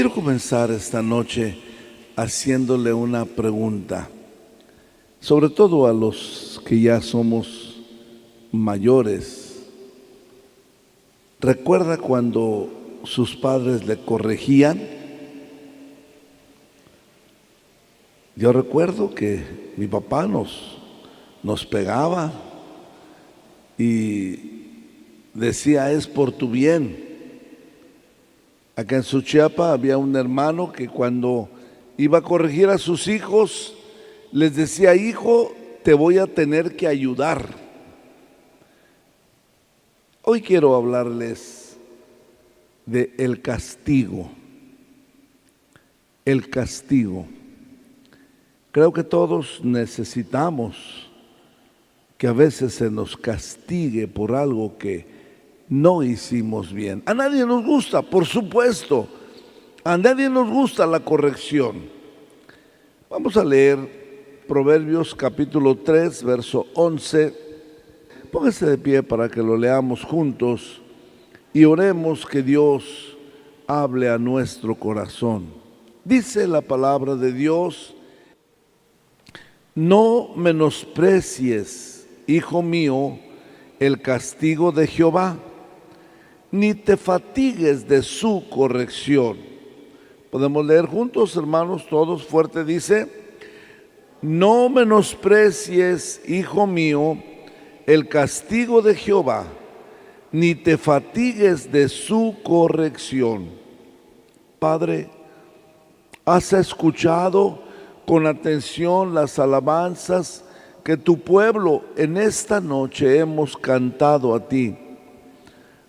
quiero comenzar esta noche haciéndole una pregunta, sobre todo a los que ya somos mayores. ¿Recuerda cuando sus padres le corregían? Yo recuerdo que mi papá nos pegaba y decía: es por tu bien. Acá en Suchiapa había un hermano que cuando iba a corregir a sus hijos les decía: hijo, te voy a tener que ayudar. Hoy quiero hablarles de el castigo. El castigo. Creo que todos necesitamos que a veces se nos castigue por algo que no hicimos bien. A nadie nos gusta, por supuesto. A nadie nos gusta la corrección. Vamos a leer Proverbios capítulo 3, verso 11. Póngase de pie para que lo leamos juntos y oremos que Dios hable a nuestro corazón. Dice la palabra de Dios: no menosprecies, hijo mío, el castigo de Jehová, ni te fatigues de su corrección. Podemos leer juntos, hermanos, todos fuerte. Dice: no menosprecies, hijo mío, el castigo de Jehová, ni te fatigues de su corrección. Padre, has escuchado con atención las alabanzas que tu pueblo en esta noche hemos cantado a ti.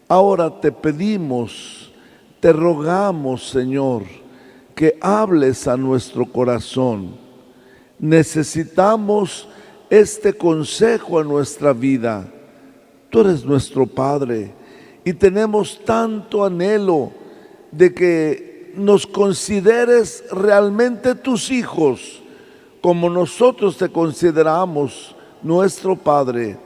Ahora te pedimos, te rogamos, Señor, que hables a nuestro corazón. Necesitamos este consejo en nuestra vida. Tú eres nuestro Padre y tenemos tanto anhelo de que nos consideres realmente tus hijos, como nosotros te consideramos nuestro Padre.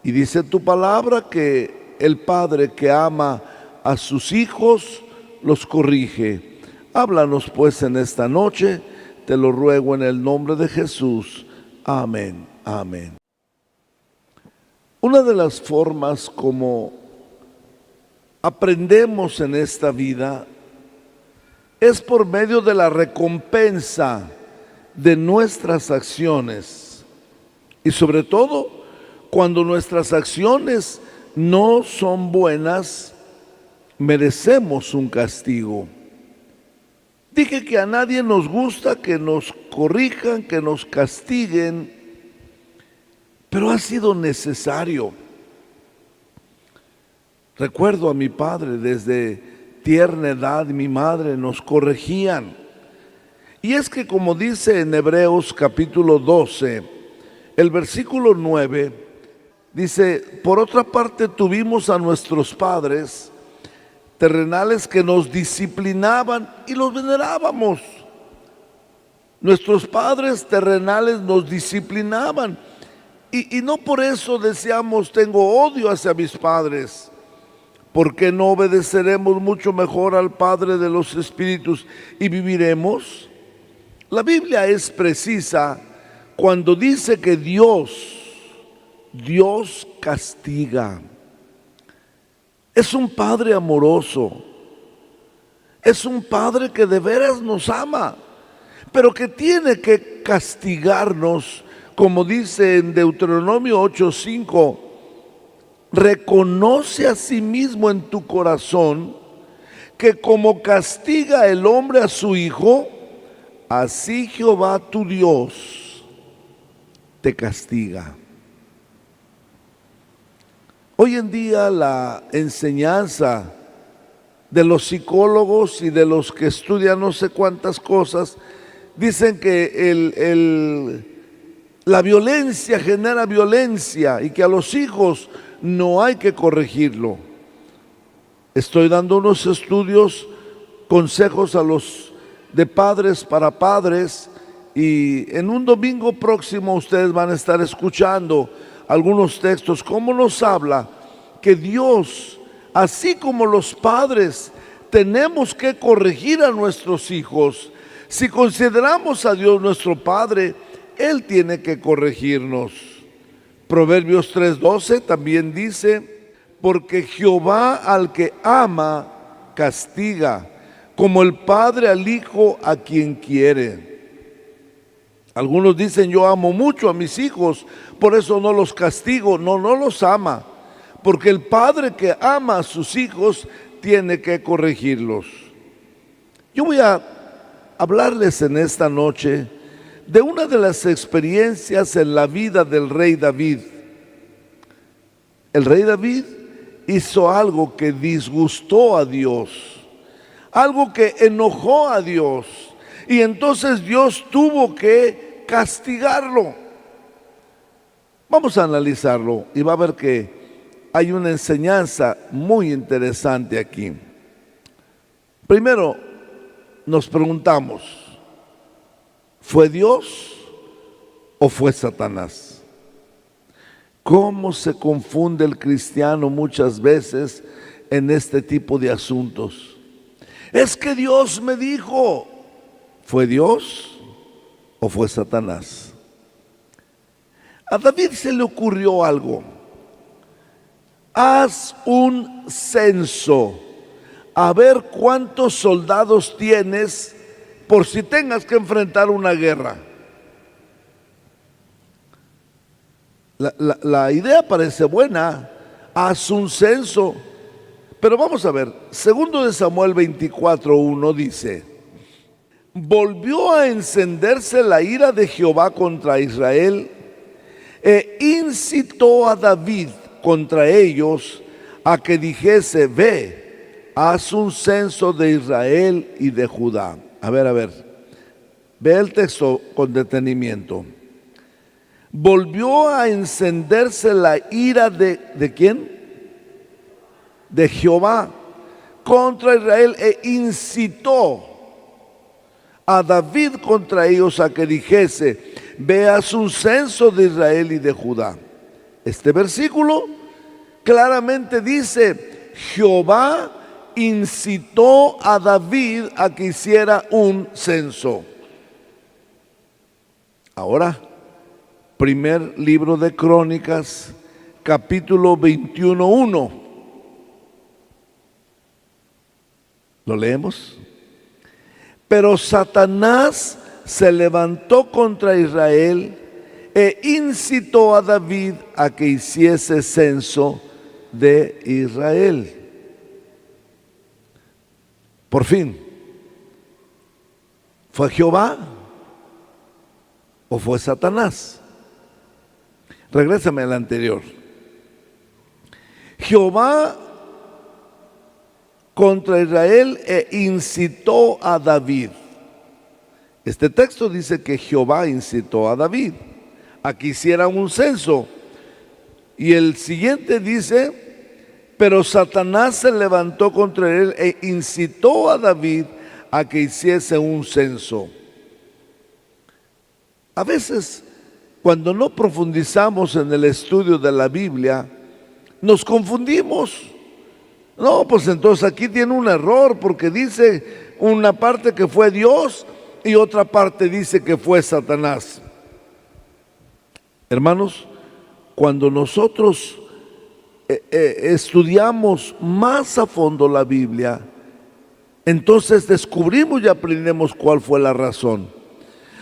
Y dice tu palabra que el Padre que ama a sus hijos los corrige. Háblanos pues en esta noche, te lo ruego en el nombre de Jesús. Amén, amén. Una de las formas como aprendemos en esta vida es por medio de la recompensa de nuestras acciones, y sobre todo cuando nuestras acciones no son buenas, merecemos un castigo. Dije que a nadie nos gusta que nos corrijan, que nos castiguen, pero ha sido necesario. Recuerdo a mi padre, desde tierna edad mi madre nos corregían. Y es que, como dice en Hebreos capítulo 12, el versículo 9, dice: por otra parte tuvimos a nuestros padres terrenales que nos disciplinaban y los venerábamos. Nuestros padres terrenales nos disciplinaban y no por eso decíamos: tengo odio hacia mis padres. ¿Por qué no obedeceremos mucho mejor al Padre de los Espíritus y viviremos? La Biblia es precisa cuando dice que Dios castiga. Es un Padre amoroso. Es un Padre que de veras nos ama, pero que tiene que castigarnos, como dice en Deuteronomio 8:5. Reconoce a sí mismo en tu corazón que como castiga el hombre a su hijo, así Jehová tu Dios te castiga. Hoy en día la enseñanza de los psicólogos y de los que estudian no sé cuántas cosas dicen que la violencia genera violencia y que a los hijos no hay que corregirlo. Estoy dando unos estudios, consejos a los de padres para padres, y en un domingo próximo ustedes van a estar escuchando algunos textos, cómo nos habla que Dios, así como los padres tenemos que corregir a nuestros hijos. Si consideramos a Dios nuestro Padre, Él tiene que corregirnos. Proverbios 3:12 también dice: porque Jehová al que ama castiga, como el padre al hijo a quien quiere. Algunos dicen: yo amo mucho a mis hijos, por eso no los castigo. No, no los ama, porque el padre que ama a sus hijos tiene que corregirlos. Yo voy a hablarles en esta noche de una de las experiencias en la vida del rey David. El rey David hizo algo que disgustó a Dios, algo que enojó a Dios, y entonces Dios tuvo que castigarlo. Vamos a analizarlo y va a ver que hay una enseñanza muy interesante aquí. Primero, nos preguntamos: ¿fue Dios o fue Satanás? ¿Cómo se confunde el cristiano muchas veces en este tipo de asuntos? Es que Dios me dijo. ¿Fue Dios o fue Satanás? A David se le ocurrió algo. Haz un censo, a ver cuántos soldados tienes por si tengas que enfrentar una guerra. La idea parece buena, haz un censo. Pero vamos a ver, segundo de Samuel 24:1 dice: volvió a encenderse la ira de Jehová contra Israel, e incitó a David contra ellos a que dijese: ve, haz un censo de Israel y de Judá. A ver, ve el texto con detenimiento. Volvió a encenderse la ira ¿de quién? De Jehová contra Israel, e incitó a David contra ellos a que dijese: veas un censo de Israel y de Judá. Este versículo claramente dice: Jehová incitó a David a que hiciera un censo. Ahora, primer libro de Crónicas, capítulo 21:1. ¿Lo leemos? Pero Satanás se levantó contra Israel e incitó a David a que hiciese censo de Israel. Por fin, ¿fue Jehová o fue Satanás? Regrésame al anterior. Jehová contra Israel e incitó a David. Este texto dice que Jehová incitó a David a que hiciera un censo. Y el siguiente dice: pero Satanás se levantó contra él e incitó a David a que hiciese un censo. A veces, cuando no profundizamos en el estudio de la Biblia, nos confundimos. No, pues entonces aquí tiene un error, porque dice una parte que fue Dios y otra parte dice que fue Satanás. Hermanos, cuando nosotros estudiamos más a fondo la Biblia, entonces descubrimos y aprendemos cuál fue la razón.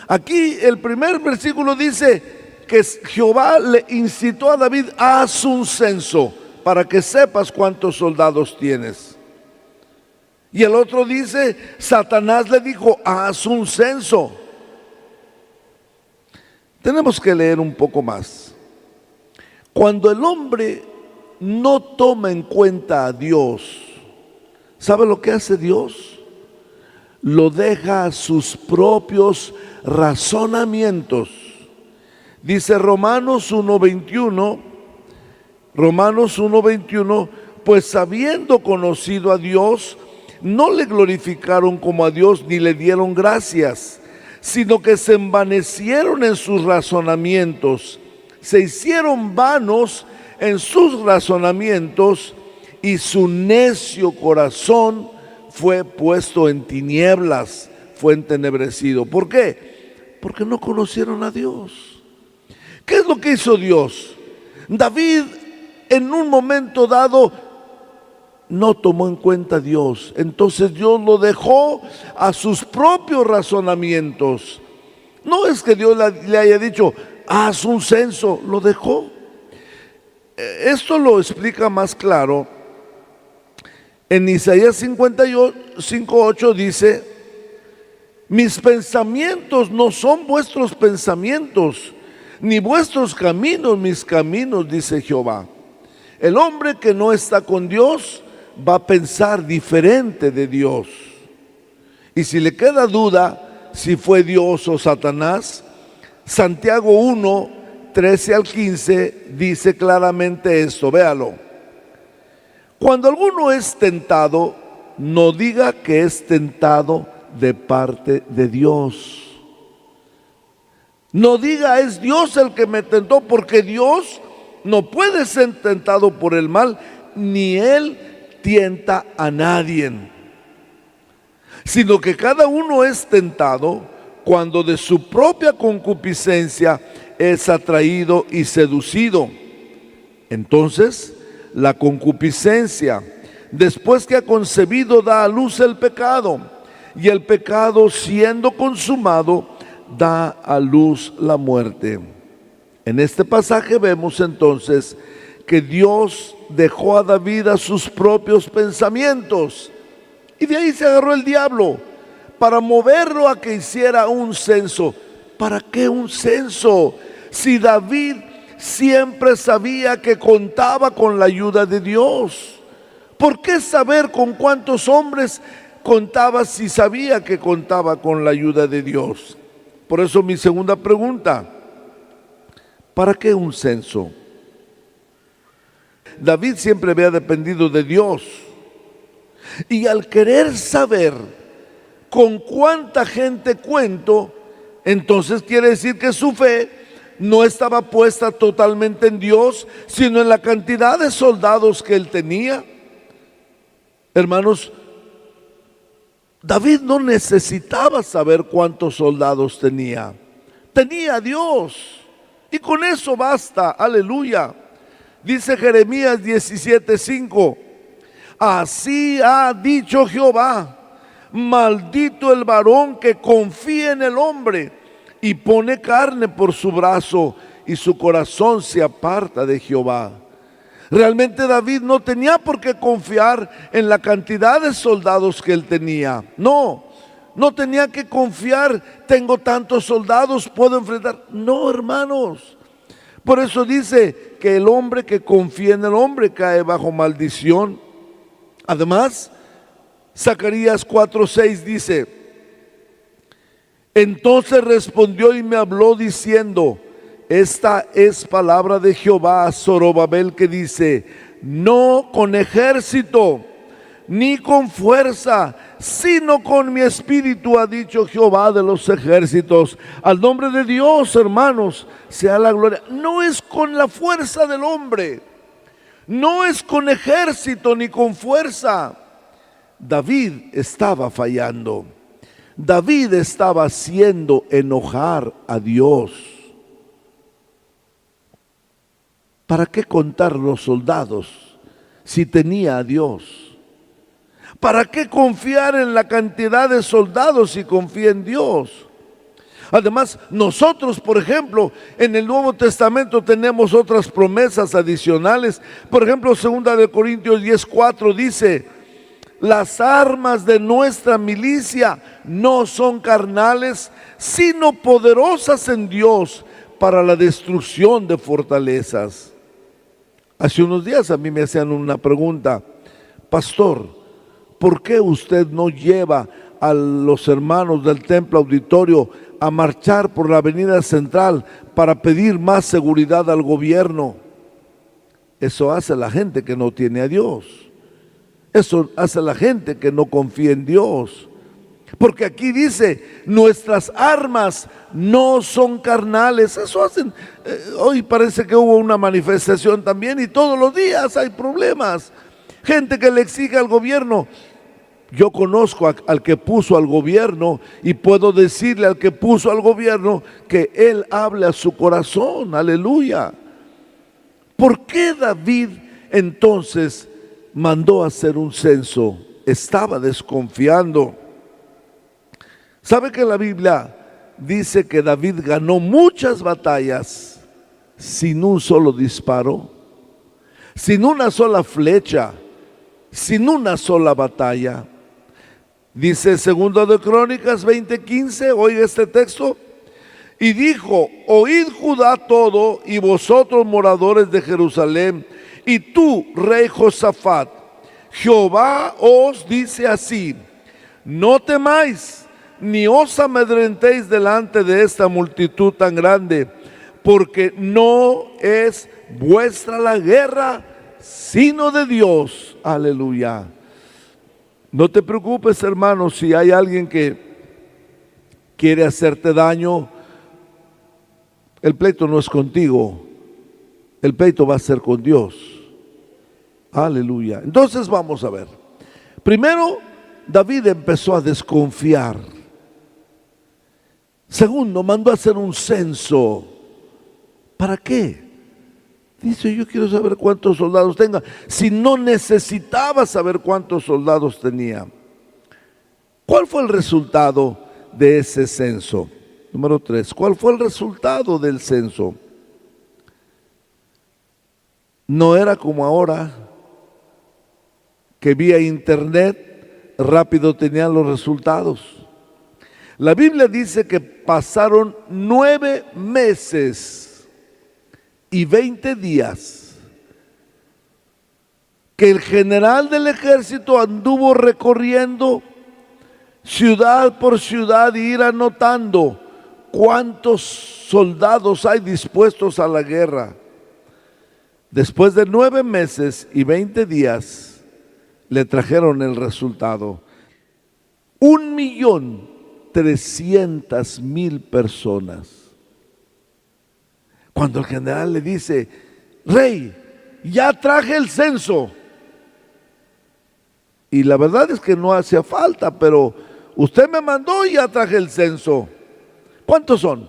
Aquí el primer versículo dice que Jehová le incitó a David: haz un censo para que sepas cuántos soldados tienes. Y el otro dice: Satanás le dijo: haz un censo. Tenemos que leer un poco más. Cuando el hombre no toma en cuenta a Dios, ¿sabe lo que hace Dios? Lo deja a sus propios razonamientos. Dice Romanos 1:21, pues habiendo conocido a Dios, no le glorificaron como a Dios ni le dieron gracias, sino que se envanecieron en sus razonamientos, se hicieron vanos en sus razonamientos, y su necio corazón fue puesto en tinieblas, fue entenebrecido. ¿Por qué? Porque no conocieron a Dios. ¿Qué es lo que hizo Dios? David en un momento dado no tomó en cuenta a Dios. Entonces Dios lo dejó a sus propios razonamientos. No es que Dios le haya dicho, haz un censo, lo dejó. Esto lo explica más claro. En Isaías 55:8 dice, mis pensamientos no son vuestros pensamientos, ni vuestros caminos mis caminos, dice Jehová. El hombre que no está con Dios va a pensar diferente de Dios. Y si le queda duda si fue Dios o Satanás, Santiago 1:13-15 dice claramente esto, véalo. Cuando alguno es tentado, no diga que es tentado de parte de Dios. No diga es Dios el que me tentó, porque Dios no puede ser tentado por el mal, ni Él tienta a nadie. Sino que cada uno es tentado cuando de su propia concupiscencia es atraído y seducido. Entonces, la concupiscencia, después que ha concebido, da a luz el pecado, y el pecado, siendo consumado, da a luz la muerte. En este pasaje vemos entonces que Dios dejó a David a sus propios pensamientos, y de ahí se agarró el diablo para moverlo a que hiciera un censo. ¿Para qué un censo? Si David siempre sabía que contaba con la ayuda de Dios. ¿Por qué saber con cuántos hombres contaba si sabía que contaba con la ayuda de Dios? Por eso mi segunda pregunta, ¿para qué un censo? David siempre había dependido de Dios, y al querer saber con cuánta gente cuento, entonces quiere decir que su fe no estaba puesta totalmente en Dios, sino en la cantidad de soldados que él tenía. Hermanos, David no necesitaba saber cuántos soldados tenía. Tenía a Dios, y con eso basta, aleluya. Dice Jeremías 17:5, así ha dicho Jehová, maldito el varón que confía en el hombre y pone carne por su brazo, y su corazón se aparta de Jehová. Realmente David no tenía por qué confiar en la cantidad de soldados que él tenía. No tenía que confiar, tengo tantos soldados, puedo enfrentar. No, hermanos. Por eso dice que el hombre que confía en el hombre cae bajo maldición. Además, Zacarías 4:6 dice, entonces respondió y me habló diciendo, esta es palabra de Jehová a Zorobabel, que dice, no con ejército ni con fuerza, sino con mi espíritu, ha dicho Jehová de los ejércitos. Al nombre de Dios, hermanos, sea la gloria. No es con la fuerza del hombre, no es con ejército ni con fuerza. David estaba fallando. David estaba haciendo enojar a Dios. ¿Para qué contar los soldados si tenía a Dios? ¿Para qué confiar en la cantidad de soldados si confía en Dios? Además, nosotros, por ejemplo, en el Nuevo Testamento tenemos otras promesas adicionales. Por ejemplo, 2 Corintios 10:4 dice, las armas de nuestra milicia no son carnales, sino poderosas en Dios para la destrucción de fortalezas. Hace unos días a mí me hacían una pregunta, pastor, ¿por qué usted no lleva a los hermanos del templo auditorio a marchar por la avenida central para pedir más seguridad al gobierno? Eso hace la gente que no tiene a Dios. Eso hace la gente que no confía en Dios. Porque aquí dice, nuestras armas no son carnales. Eso hacen. Hoy parece que hubo una manifestación también y todos los días hay problemas. Gente que le exige al gobierno, Yo conozco al que puso al gobierno y puedo decirle al que puso al gobierno que él hable a su corazón. Aleluya. ¿Por qué David entonces mandó hacer un censo? Estaba desconfiando. ¿Sabe que la Biblia dice que David ganó muchas batallas sin un solo disparo, sin una sola flecha, sin una sola batalla? Dice 2 de Crónicas 20:15, oiga este texto, y dijo: oíd Judá todo, y vosotros moradores de Jerusalén, y tú, rey Josafat, Jehová os dice así: no temáis, ni os amedrentéis delante de esta multitud tan grande, porque no es vuestra la guerra, sino de Dios. Aleluya. No te preocupes, hermano, si hay alguien que quiere hacerte daño, el pleito no es contigo, el pleito va a ser con Dios. Aleluya. Entonces vamos a ver. Primero, David empezó a desconfiar. Segundo, mandó a hacer un censo. ¿Para qué? Dice: yo quiero saber cuántos soldados tenga. Si no necesitaba saber cuántos soldados tenía. ¿Cuál fue el resultado de ese censo? Número 3. ¿Cuál fue el resultado del censo? No era como ahora, que vía internet rápido tenían los resultados. La Biblia dice que pasaron 9 meses y 20 días que el general del ejército anduvo recorriendo ciudad por ciudad y ir anotando cuántos soldados hay dispuestos a la guerra. Después de 9 meses y 20 días le trajeron el resultado: 1,300,000 personas. Cuando el general le dice: rey, ya traje el censo. Y la verdad es que no hacía falta, pero usted me mandó y ya traje el censo. ¿Cuántos son?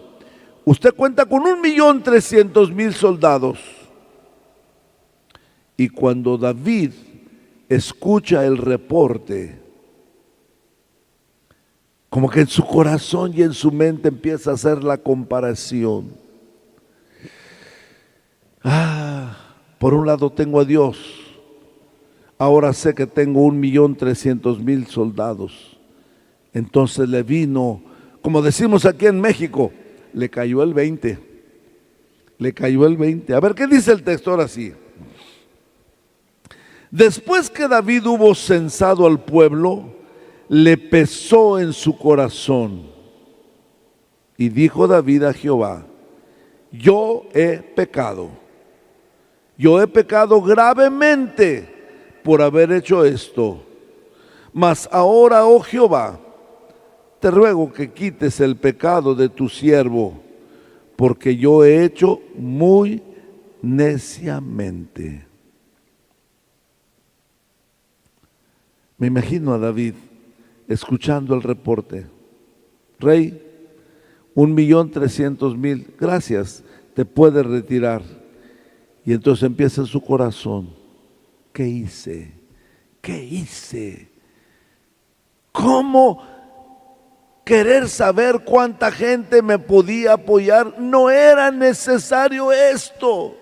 Usted cuenta con 1,300,000 soldados. Y cuando David escucha el reporte, como que en su corazón y en su mente empieza a hacer la comparación. Por un lado tengo a Dios, ahora sé que tengo 1,300,000 soldados. Entonces le vino, como decimos aquí en México, le cayó el 20. Le cayó el 20. A ver, ¿qué dice el texto ahora sí? Después que David hubo censado al pueblo, le pesó en su corazón. Y dijo David a Jehová: yo he pecado gravemente por haber hecho esto. Mas ahora, oh Jehová, te ruego que quites el pecado de tu siervo, porque yo he hecho muy neciamente. Me imagino a David escuchando el reporte: rey, 1,300,000, gracias, te puedes retirar. Y entonces empieza en su corazón: ¿qué hice? ¿Qué hice? ¿Cómo querer saber cuánta gente me podía apoyar? No era necesario esto.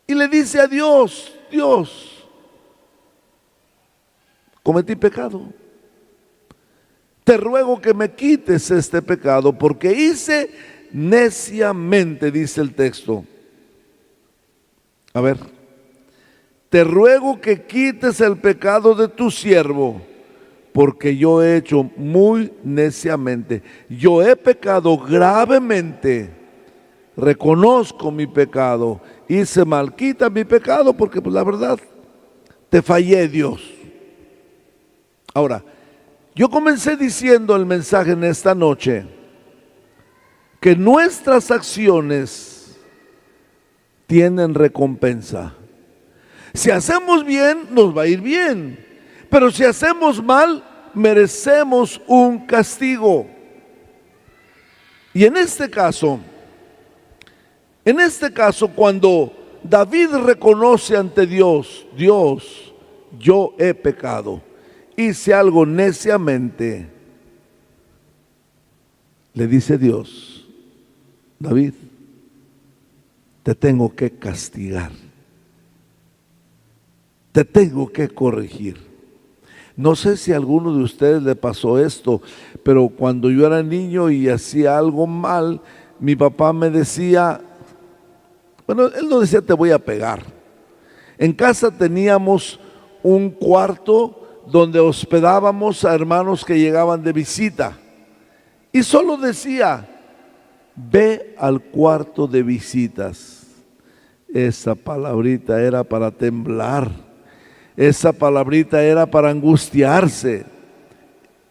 Y le dice a Dios: Dios, cometí pecado. Te ruego que me quites este pecado, porque hice neciamente, dice el texto. A ver, te ruego que quites el pecado de tu siervo, porque yo he hecho muy neciamente. Yo he pecado gravemente, reconozco mi pecado, hice mal, quita mi pecado, porque pues la verdad, te fallé, Dios. Ahora, yo comencé diciendo el mensaje en esta noche, que nuestras acciones tienen recompensa. Si hacemos bien, nos va a ir bien, Pero si hacemos mal, merecemos un castigo. Y en este caso, cuando David reconoce ante Dios, Dios, yo he pecado, hice algo neciamente, le dice Dios, David, te tengo que castigar, te tengo que corregir. No sé si a alguno de ustedes le pasó esto, pero cuando yo era niño y hacía algo mal, mi papá me decía, bueno, él no decía te voy a pegar. En casa teníamos un cuarto donde hospedábamos a hermanos que llegaban de visita. Y solo decía, ve al cuarto de visitas. Esa palabrita era para temblar. Esa palabrita era para angustiarse.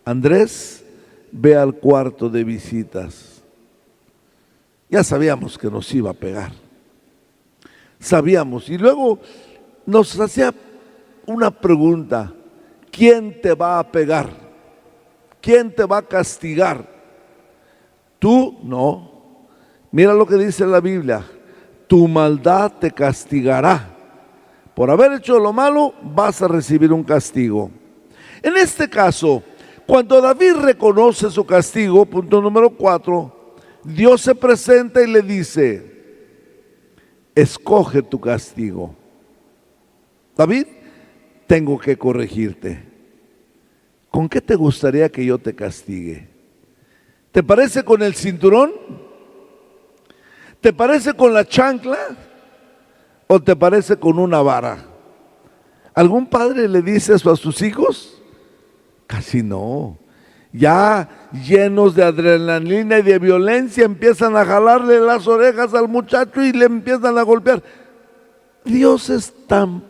Andrés, ve al cuarto de visitas. Ya sabíamos que nos iba a pegar. Sabíamos. Y luego nos hacía una pregunta. ¿Quién te va a pegar? ¿Quién te va a castigar? Tú no. Mira lo que dice la Biblia. Tu maldad te castigará. Por haber hecho lo malo, vas a recibir un castigo. En este caso, cuando David reconoce su castigo, punto número 4, Dios se presenta y le dice, escoge tu castigo. David, tengo que corregirte. ¿Con qué te gustaría que yo te castigue? ¿Te parece con el cinturón? ¿Te parece con la chancla? ¿O te parece con una vara? ¿Algún padre le dice eso a sus hijos? Casi no. Ya llenos de adrenalina y de violencia empiezan a jalarle las orejas al muchacho y le empiezan a golpear. Dios es tan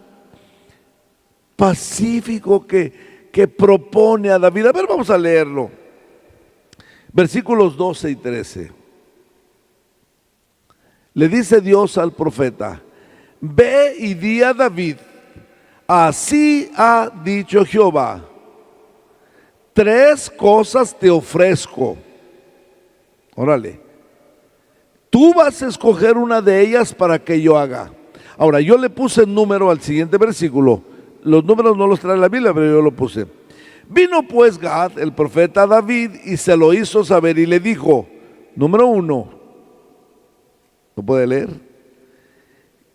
pacífico que propone a David. A ver, vamos a leerlo. Versículos 12 y 13. Le dice Dios al profeta, ve y di a David, así ha dicho Jehová, 3 cosas te ofrezco. Órale, tú vas a escoger una de ellas para que yo haga. Ahora, yo le puse el número al siguiente versículo. Los números no los trae la Biblia, pero yo lo puse. Vino pues Gad, el profeta, a David y se lo hizo saber y le dijo, número 1, ¿no puede leer?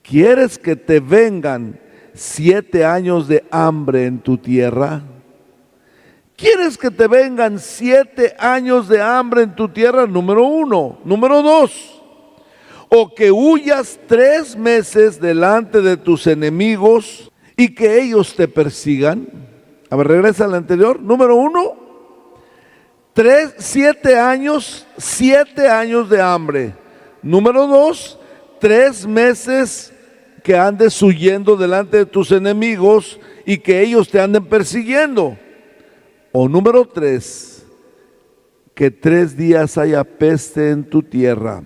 ¿Quieres que te vengan 7 años de hambre en tu tierra? ¿Quieres que te vengan 7 años de hambre en tu tierra? Número 1. Número 2. O que huyas 3 meses delante de tus enemigos y que ellos te persigan. A ver, regresa al anterior. Número 1. 7 años de hambre. Número 2. 3 meses que andes huyendo delante de tus enemigos y que ellos te anden persiguiendo. O número 3, que 3 días haya peste en tu tierra.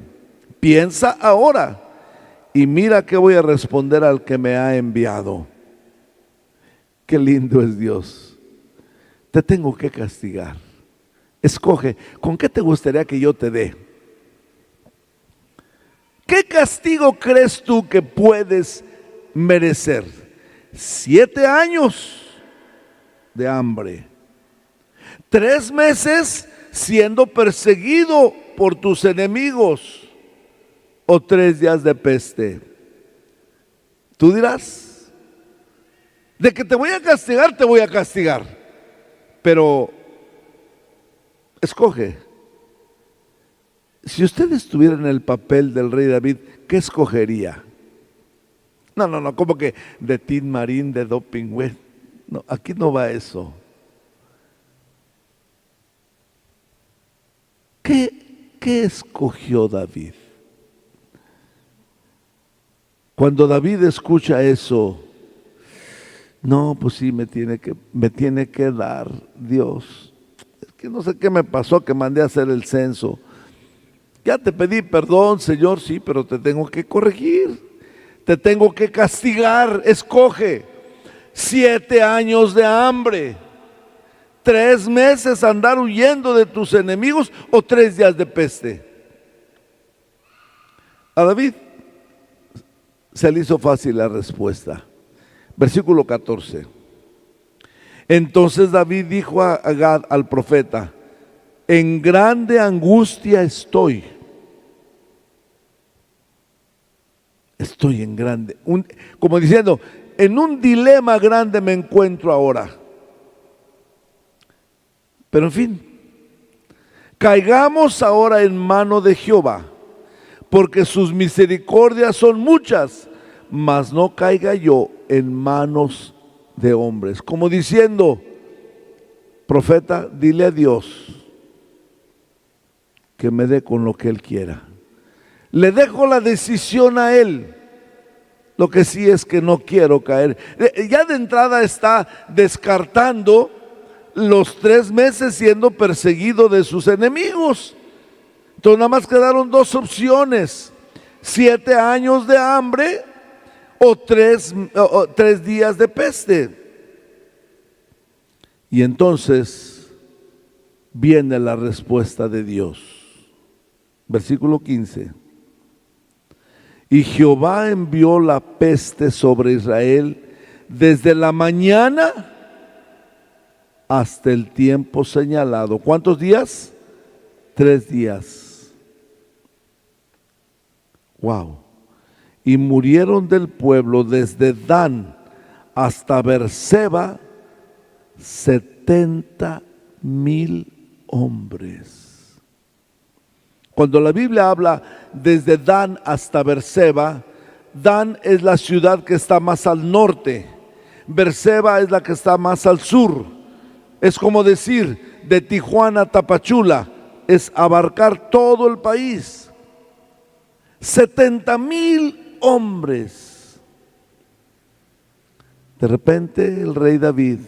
Piensa ahora y mira qué voy a responder al que me ha enviado. Qué lindo es Dios. Te tengo que castigar. Escoge, ¿con qué te gustaría que yo te dé? ¿Qué castigo crees tú que puedes merecer? 7 años de hambre, 3 meses siendo perseguido por tus enemigos, o 3 días de peste. Tú dirás, de que te voy a castigar, pero escoge. Si usted estuviera en el papel del rey David, ¿qué escogería? No, como que de Tin Marín, de Doping Web. No, aquí no va eso. ¿Qué escogió David? Cuando David escucha eso, no, pues sí, me tiene que dar Dios. Es que no sé qué me pasó, que mandé a hacer el censo. Ya te pedí perdón, Señor, sí, pero te tengo que corregir, te tengo que castigar. Escoge. 7 años de hambre, 3 meses andar huyendo de tus enemigos o 3 días de peste. A David se le hizo fácil la respuesta. Versículo 14. Entonces David dijo a Gad, al profeta: en grande angustia estoy. Estoy en grande, como diciendo, en un dilema grande me encuentro ahora. Pero en fin, caigamos ahora en mano de Jehová, porque sus misericordias son muchas, mas no caiga yo en manos de hombres. Como diciendo, profeta, dile a Dios que me dé con lo que Él quiera. Le dejo la decisión a Él. Lo que sí es que no quiero caer. Ya de entrada está descartando los 3 meses siendo perseguido de sus enemigos. Entonces nada más quedaron 2 opciones: 7 años de hambre o 3 días de peste. Y entonces viene la respuesta de Dios. Versículo 15. Y Jehová envió la peste sobre Israel desde la mañana hasta el tiempo señalado. ¿Cuántos días? 3 días. Wow. Y murieron del pueblo desde Dan hasta Beerseba 70,000 hombres. Cuando la Biblia habla desde Dan hasta Beerseba, Dan es la ciudad que está más al norte, Beerseba es la que está más al sur. Es como decir, de Tijuana a Tapachula, es abarcar todo el país. 70,000 hombres. De repente el rey David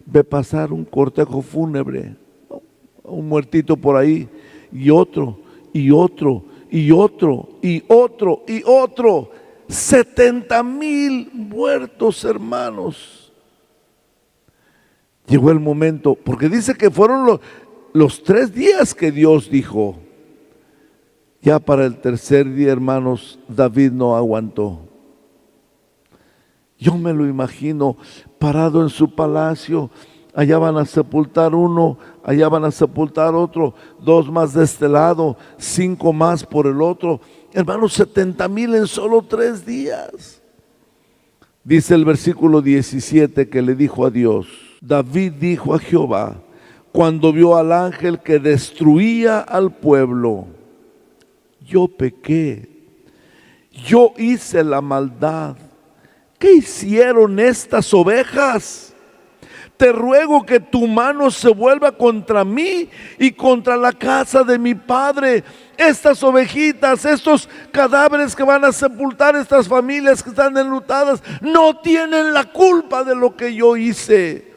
ve pasar un cortejo fúnebre, un muertito por ahí, y otro, y otro, y otro, y otro, y otro. 70,000 muertos, hermanos. Llegó el momento, porque dice que fueron los 3 días que Dios dijo. Ya para el 3er día, hermanos, David no aguantó. Yo me lo imagino parado en su palacio. Allá van a sepultar uno, allá van a sepultar otro, 2 más de este lado, 5 más por el otro. Hermanos, 70,000 en solo 3 días. Dice el versículo 17 que le dijo a Dios: David dijo a Jehová, cuando vio al ángel que destruía al pueblo: yo pequé, yo hice la maldad. ¿Qué hicieron estas ovejas? Te ruego que tu mano se vuelva contra mí y contra la casa de mi padre. Estas ovejitas, estos cadáveres que van a sepultar, estas familias que están enlutadas, no tienen la culpa de lo que yo hice.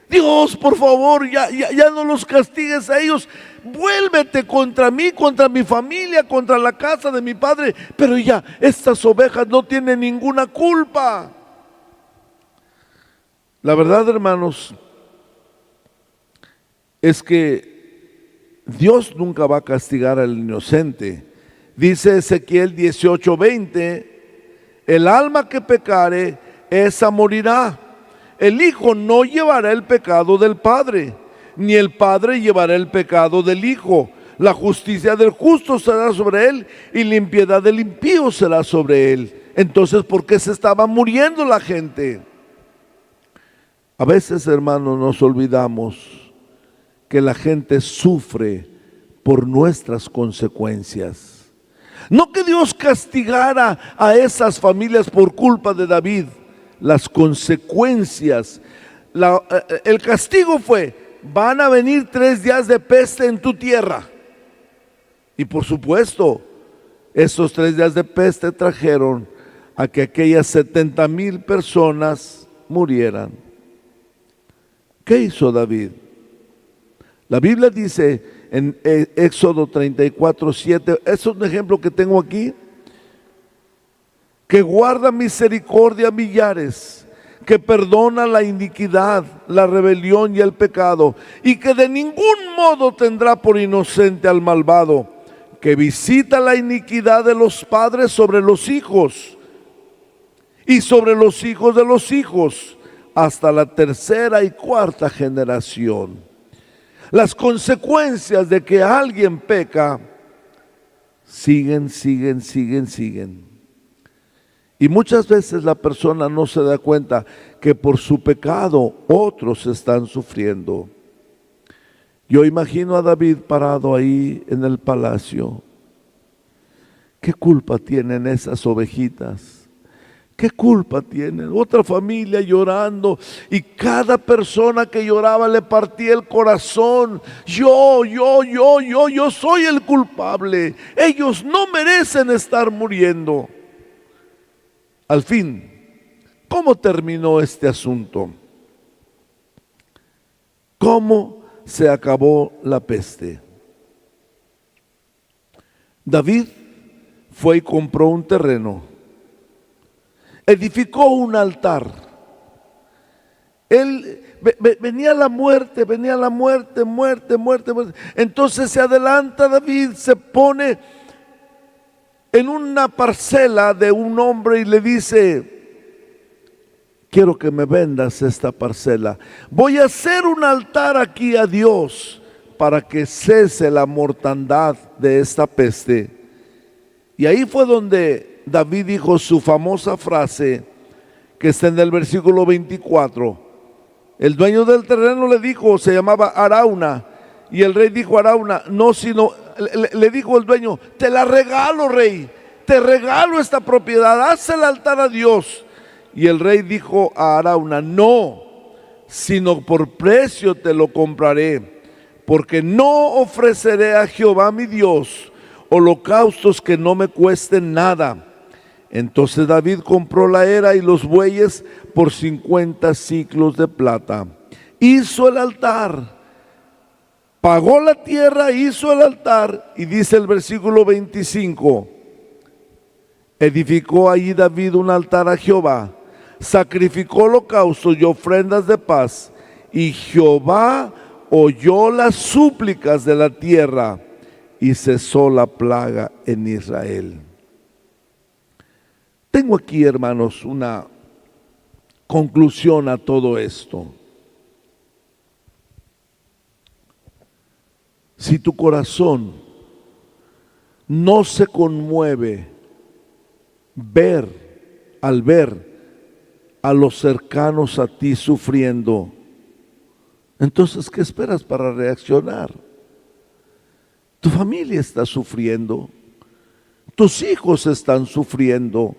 Dios, por favor, ya no los castigues a ellos. Vuélvete contra mí, contra mi familia, contra la casa de mi padre. Pero ya, estas ovejas no tienen ninguna culpa. La verdad, hermanos, es que Dios nunca va a castigar al inocente. Dice Ezequiel 18:20, el alma que pecare, esa morirá. El hijo no llevará el pecado del padre, ni el padre llevará el pecado del hijo. La justicia del justo será sobre él, y la impiedad del impío será sobre él. Entonces, ¿por qué se estaba muriendo la gente? A veces, hermanos, nos olvidamos que la gente sufre por nuestras consecuencias. No que Dios castigara a esas familias por culpa de David. Las consecuencias, el castigo fue: van a venir 3 días de peste en tu tierra. Y por supuesto, esos 3 días de peste trajeron a que aquellas 70,000 personas murieran. ¿Qué hizo David? La Biblia dice en Éxodo 34:7, es un ejemplo que tengo aquí, que guarda misericordia a millares, que perdona la iniquidad, la rebelión y el pecado, y que de ningún modo tendrá por inocente al malvado, que visita la iniquidad de los padres sobre los hijos y sobre los hijos de los hijos, hasta la tercera y cuarta generación. Las consecuencias de que alguien peca siguen. Y muchas veces la persona no se da cuenta que por su pecado otros están sufriendo. Yo imagino a David parado ahí en el palacio. ¿Qué culpa tienen esas ovejitas? ¿Qué culpa tienen? Otra familia llorando, y cada persona que lloraba le partía el corazón. Yo soy el culpable. Ellos no merecen estar muriendo. Al fin, ¿cómo terminó este asunto? ¿Cómo se acabó la peste? David fue y compró un terreno, edificó un altar. Venía la muerte. Entonces se adelanta David, se pone en una parcela de un hombre y le dice: quiero que me vendas esta parcela. Voy a hacer un altar aquí a Dios para que cese la mortandad de esta peste. Y ahí fue donde David dijo su famosa frase, que está en el versículo 24. El dueño del terreno le dijo, se llamaba Arauna, y el rey dijo a Arauna, le dijo el dueño: te la regalo, rey, te regalo esta propiedad, haz el altar a Dios. Y el rey dijo a Arauna: no, sino por precio te lo compraré, porque no ofreceré a Jehová mi Dios holocaustos que no me cuesten nada. Entonces David compró la era y los bueyes por 50 siclos de plata. Hizo el altar, pagó la tierra, hizo el altar, y dice el versículo 25: edificó allí David un altar a Jehová, sacrificó holocaustos y ofrendas de paz, y Jehová oyó las súplicas de la tierra, y cesó la plaga en Israel. Tengo aquí, hermanos, una conclusión a todo esto. Si tu corazón no se conmueve al ver a los cercanos a ti sufriendo, entonces, ¿qué esperas para reaccionar? Tu familia está sufriendo, tus hijos están sufriendo,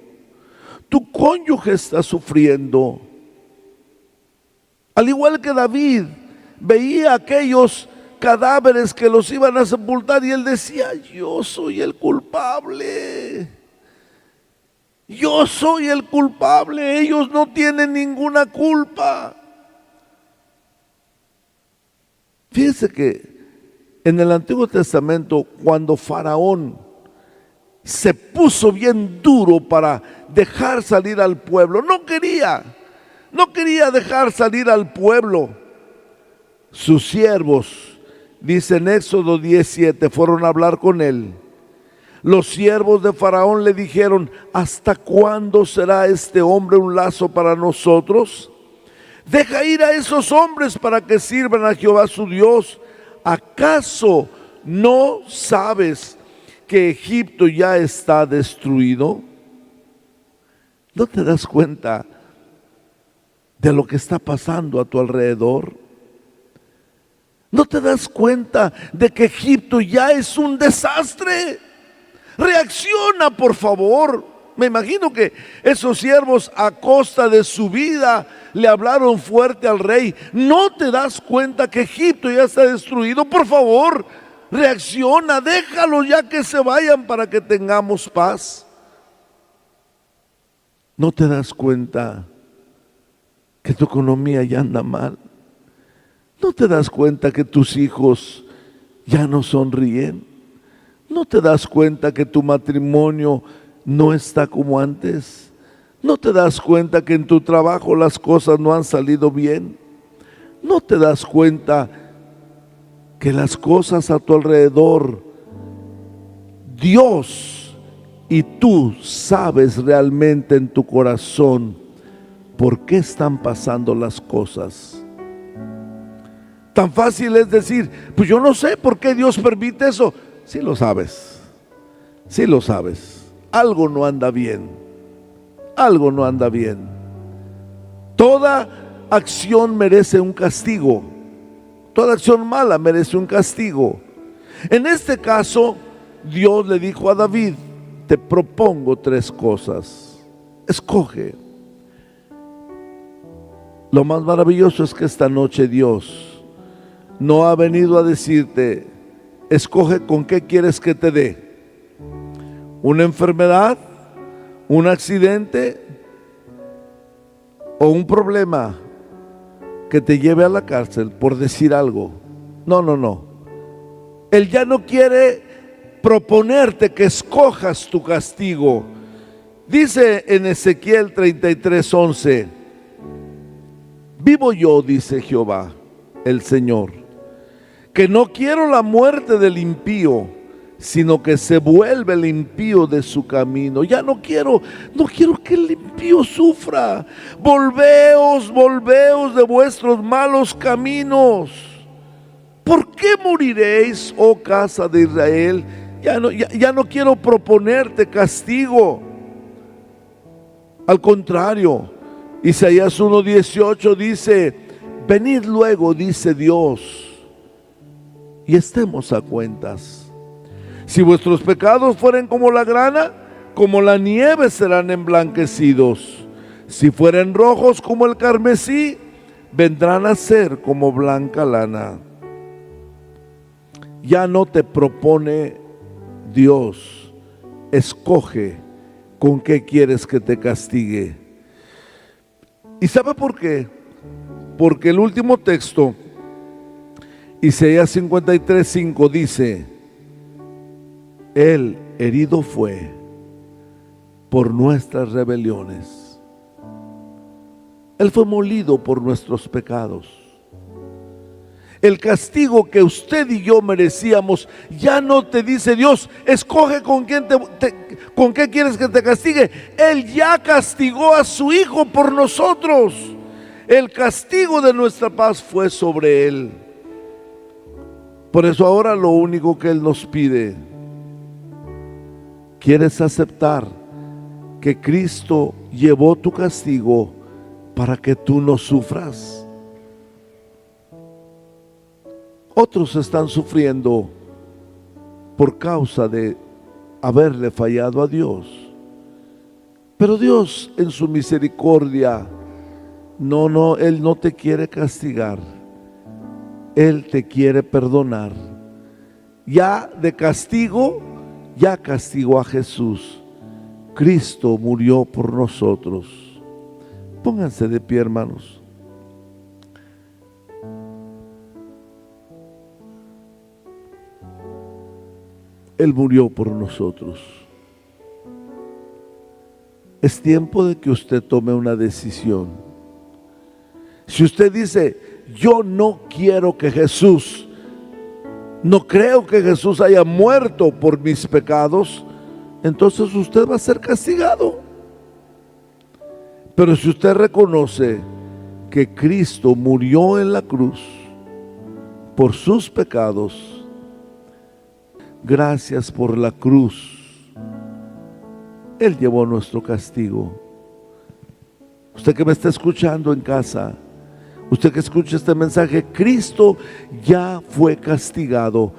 tu cónyuge está sufriendo. Al igual que David, veía aquellos cadáveres que los iban a sepultar y él decía: yo soy el culpable, yo soy el culpable, ellos no tienen ninguna culpa. Fíjense que en el Antiguo Testamento, cuando Faraón se puso bien duro para dejar salir al pueblo, no quería dejar salir al pueblo, sus siervos, dice en Éxodo 17, fueron a hablar con él. Los siervos de Faraón le dijeron: ¿hasta cuándo será este hombre un lazo para nosotros? Deja ir a esos hombres para que sirvan a Jehová su Dios. ¿Acaso no sabes que Egipto ya está destruido? ¿No te das cuenta de lo que está pasando a tu alrededor? ¿No te das cuenta de que Egipto ya es un desastre? Reacciona, por favor. Me imagino que esos siervos, a costa de su vida, le hablaron fuerte al rey. ¿No te das cuenta que Egipto ya está destruido? Por favor, reacciona, déjalos ya que se vayan para que tengamos paz. ¿No te das cuenta que tu economía ya anda mal? ¿No te das cuenta que tus hijos ya no sonríen? ¿No te das cuenta que tu matrimonio no está como antes? ¿No te das cuenta que en tu trabajo las cosas no han salido bien? ¿No te das cuenta que las cosas a tu alrededor, Dios y tú sabes realmente en tu corazón por qué están pasando las cosas? Tan fácil es decir, pues yo no sé por qué Dios permite eso. Sí lo sabes, sí lo sabes. Algo no anda bien, algo no anda bien. Toda acción merece un castigo, toda acción mala merece un castigo. En este caso, Dios le dijo a David, te propongo 3 cosas, escoge. Lo más maravilloso es que esta noche Dios no ha venido a decirte, escoge con qué quieres que te dé. ¿Una enfermedad? ¿Un accidente? ¿O un problema que te lleve a la cárcel por decir algo? No, no, no. Él ya no quiere proponerte que escojas tu castigo. Dice en Ezequiel 33:11, vivo yo, dice Jehová, el Señor, que no quiero la muerte del impío, sino que se vuelve el impío de su camino. Ya no quiero que el impío sufra. Volveos de vuestros malos caminos. ¿Por qué moriréis, oh casa de Israel? Ya no quiero proponerte castigo. Al contrario, Isaías 1:18 dice, venid luego, dice Dios, y estemos a cuentas. Si vuestros pecados fueren como la grana, como la nieve serán emblanquecidos. Si fueren rojos como el carmesí, vendrán a ser como blanca lana. Ya no te propone Dios, escoge con qué quieres que te castigue. ¿Y sabe por qué? Porque el último texto, Isaías 53:5 dice, Él herido fue por nuestras rebeliones. Él fue molido por nuestros pecados. El castigo que usted y yo merecíamos, ya no te dice Dios, escoge con qué quieres que te castigue. Él ya castigó a su Hijo por nosotros. El castigo de nuestra paz fue sobre Él. Por eso ahora lo único que Él nos pide, ¿quieres aceptar que Cristo llevó tu castigo para que tú no sufras? Otros están sufriendo por causa de haberle fallado a Dios. Pero Dios en su misericordia, Él no te quiere castigar. Él te quiere perdonar. Ya de castigo, ya castigó a Jesús. Cristo murió por nosotros. Pónganse de pie, hermanos. Él murió por nosotros. Es tiempo de que usted tome una decisión. Si usted dice, yo no quiero que Jesús, no creo que Jesús haya muerto por mis pecados, entonces usted va a ser castigado. Pero si usted reconoce que Cristo murió en la cruz por sus pecados, gracias por la cruz, Él llevó nuestro castigo. Usted que me está escuchando en casa, usted que escucha este mensaje, Cristo ya fue castigado.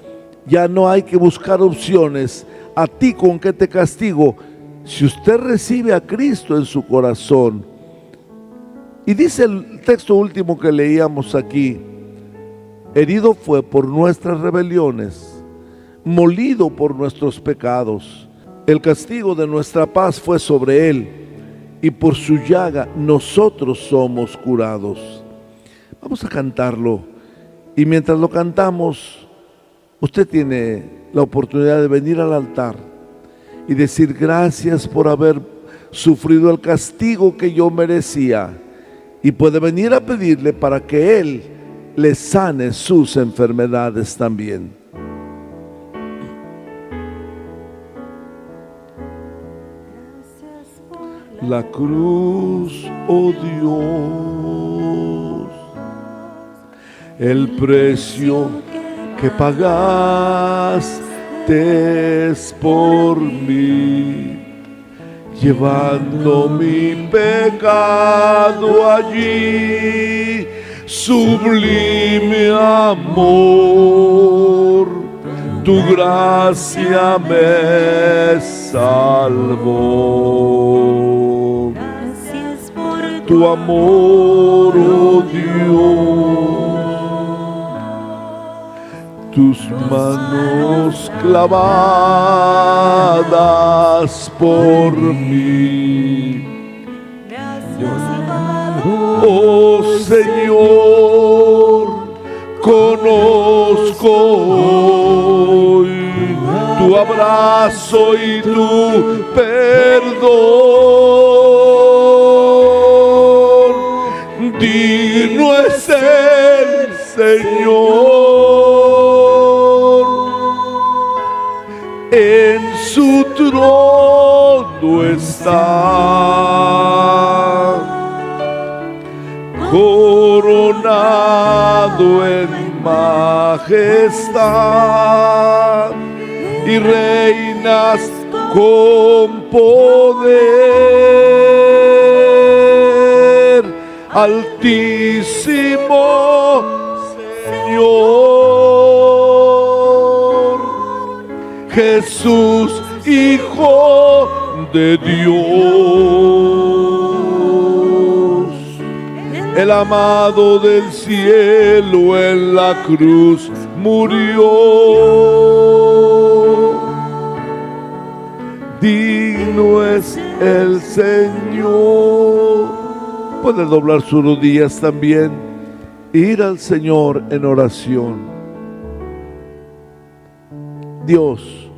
Ya no hay que buscar opciones. ¿A ti con qué te castigo? Si usted recibe a Cristo en su corazón. Y dice el texto último que leíamos aquí, herido fue por nuestras rebeliones, molido por nuestros pecados. El castigo de nuestra paz fue sobre Él, y por su llaga nosotros somos curados. Vamos a cantarlo, y mientras lo cantamos, usted tiene la oportunidad de venir al altar y decir, gracias por haber sufrido el castigo que yo merecía y puede venir a pedirle para que Él le sane sus enfermedades también. La cruz, oh Dios, el precio que pagaste es por mí, llevando mi pecado allí, sublime amor, tu gracia me salvó. Tu amor, oh Dios, tus manos clavadas por mí. Oh Señor, conozco hoy tu abrazo y tu perdón. Digno es el Señor, en su trono está, coronado en majestad, y reinas con poder, Altísimo Señor, Jesús, Hijo de Dios, el amado del cielo en la cruz murió. Digno es el Señor. Puede doblar sus rodillas también e ir al Señor en oración. Dios,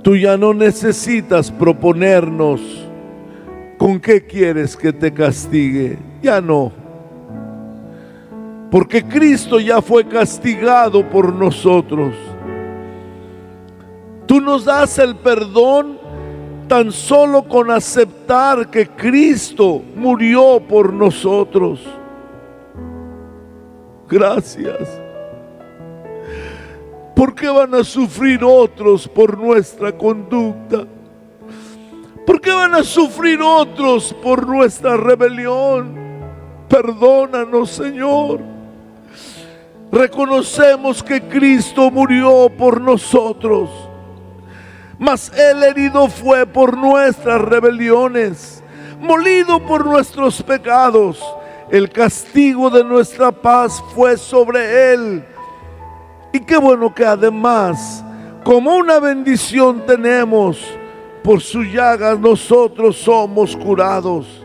tú ya no necesitas proponernos con qué quieres que te castigue. Ya no. Porque Cristo ya fue castigado por nosotros. Tú nos das el perdón tan solo con aceptar que Cristo murió por nosotros. Gracias. ¿Por qué van a sufrir otros por nuestra conducta? ¿Por qué van a sufrir otros por nuestra rebelión? Perdónanos, Señor. Reconocemos que Cristo murió por nosotros, mas Él herido fue por nuestras rebeliones, molido por nuestros pecados. El castigo de nuestra paz fue sobre Él. Y qué bueno que además, como una bendición tenemos, por sus llagas nosotros somos curados.